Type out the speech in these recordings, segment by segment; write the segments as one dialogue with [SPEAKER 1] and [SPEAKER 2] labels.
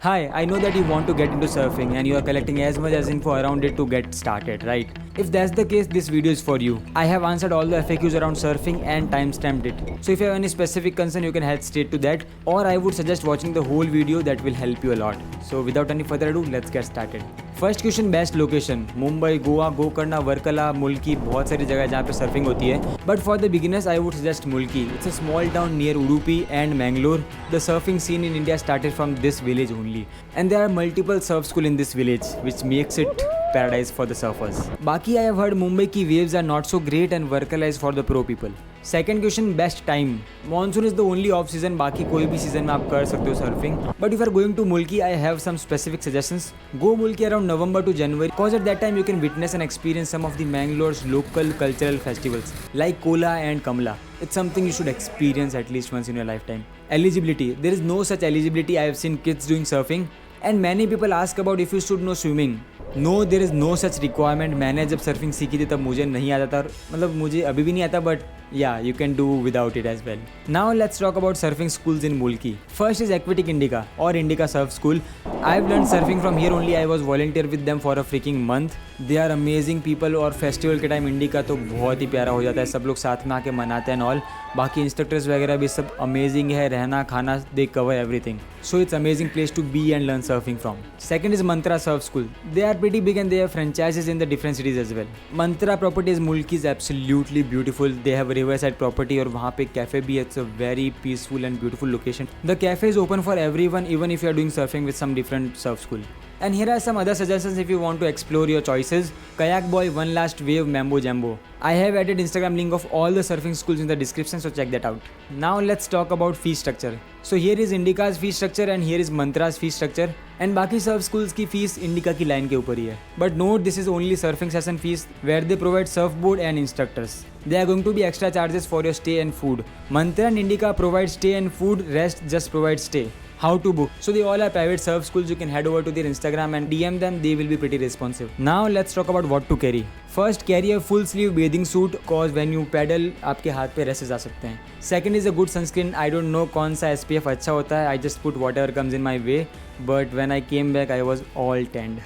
[SPEAKER 1] Hi, I know that you want to get into surfing and you are collecting as much as info around it to get started, right? If that's the case, this video is for you. I have answered all the FAQs around surfing and timestamped it. So if you have any specific concern, you can head straight to that, or I would suggest watching the whole video. That will help you a lot. So without any further ado, let's get started. First question, best location. Mumbai, Goa, Gokarna, Varkala, Mulki, बहुत सारी जगह जहाँ पे surfing होती है. But for the beginners I would suggest Mulki. It's a small town near Udupi and Mangalore. The surfing scene in India started from this village only, and there are multiple surf school in this village, which makes it paradise for the surfers. बाकी I have heard Mumbai की waves are not so great and Varkala is for the pro people. Second question, best time. Monsoon is the only off season, बाकी कोई भी season में आप कर सकते हो surfing. But if are going to Mulki, I have some specific suggestions. Go Mulki around November to January, because at that time you can witness and experience some of the Mangalore's local cultural festivals like Kola and Kambala. It's something you should experience at least once in your lifetime. Eligibility. There is no such eligibility. I have seen kids doing surfing and many people ask about if you should know swimming. No, there is no such requirement. मैंने जब surfing सीखी थी तब मुझे नहीं आता था, मतलब मुझे अभी भी नहीं आता, but yeah, you can do without it as well. Now let's talk about surfing schools in Mulki. First is Aquatic Indica or Indica Surf School. I've learned surfing from here only. I was volunteer with them for a freaking month. They are amazing people. और festival के time indica तो बहुत ही प्यारा हो जाता है, सब लोग साथ में आके मनाते हैं ऑल. बाकी इंस्ट्रक्टर्स वगैरह भी सब अमेजिंग है, रहना खाना they cover everything. So it's amazing place to be and learn surfing from. Second is Mantra Surf School. They are pretty big and they have franchises in the different cities as well. Mantra property is Mulki is absolutely beautiful. They have a riverside property और वहाँ पे cafe भी है. It's a very peaceful and beautiful location. The cafe is open for everyone, even if you are doing surfing with some different surf school. And here are some other suggestions if you want to explore your choices. Kayak Boy, One Last Wave, Mambo Jambo. I have added Instagram link of all the surfing schools in the description, so check that out. Now let's talk about fee structure. So here is Indica's fee structure and here is Mantra's fee structure. And बाकी surf schools की fees इंडिका की लाइन के ऊपर ही है. But note, this is only surfing session fees where they provide surf board and instructors. They are going to be extra charges for your stay and food. Mantra and Indica provide stay and food, rest just provide stay. How to book? So they all are private surf schools. You can head over to their Instagram and DM them. They will be pretty responsive. Now let's talk about what to carry. First, carry a full sleeve bathing suit cause when you pedal आपके हाथ पे races आ सकते हैं. Second is a good sunscreen. I don't know कौन सा SPF अच्छा होता है. I just put whatever comes in my way. But when I came back, I was all tanned.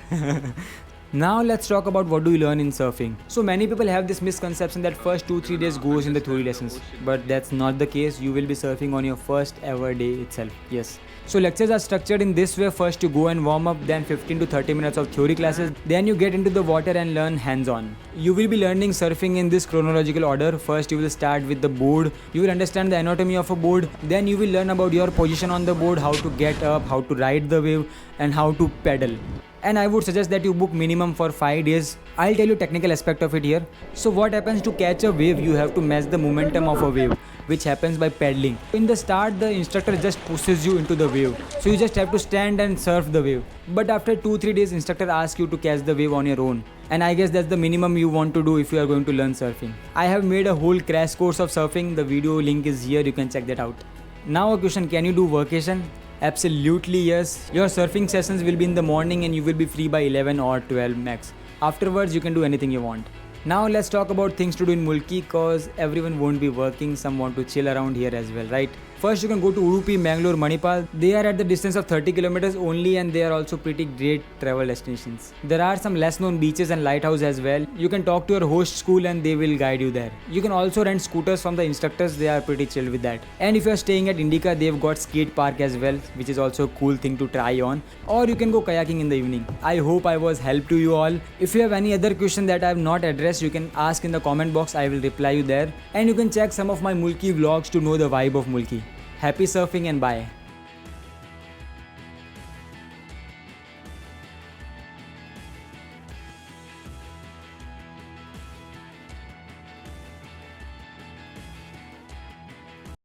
[SPEAKER 1] Now let's talk about what do you learn in surfing. So many people have this misconception that first 2-3 days goes in the theory lessons, but that's not the case. You will be surfing on your first ever day itself. Yes. So lectures are structured in this way. First you go and warm up, then 15 to 30 minutes of theory classes, then you get into the water and learn hands-on. You will be learning surfing in this chronological order. First you will start with the board. You will understand the anatomy of a board. Then you will learn about your position on the board, how to get up, how to ride the wave, and how to pedal. And I would suggest that you book minimum for 5 days. I'll tell you technical aspect of it here. So what happens to catch a wave? You have to match the momentum of a wave, which happens by paddling. In the start, the instructor just pushes you into the wave. So you just have to stand and surf the wave. But after 2-3 days, instructor asks you to catch the wave on your own. And I guess that's the minimum you want to do if you are going to learn surfing. I have made a whole crash course of surfing. The video link is here. You can check that out. Now a question, can you do vacation? Absolutely yes. Your surfing sessions will be in the morning and you will be free by 11 or 12 max. Afterwards you can do anything you want. Now let's talk about things to do in Mulki cause everyone won't be working. Some want to chill around here as well, right? First you can go to Udupi, Mangalore, Manipal. They are at the distance of 30 kilometers only and they are also pretty great travel destinations. There are some less known beaches and lighthouse as well. You can talk to your host school and they will guide you there. You can also rent scooters from the instructors. They are pretty chill with that. And if you are staying at Indica, they've got skate park as well, which is also a cool thing to try on. Or you can go kayaking in the evening. I hope I was help to you all. If you have any other question that I have not addressed, you can ask in the comment box. I will reply you there. And you can check some of my Mulki vlogs to know the vibe of Mulki. Happy surfing and bye.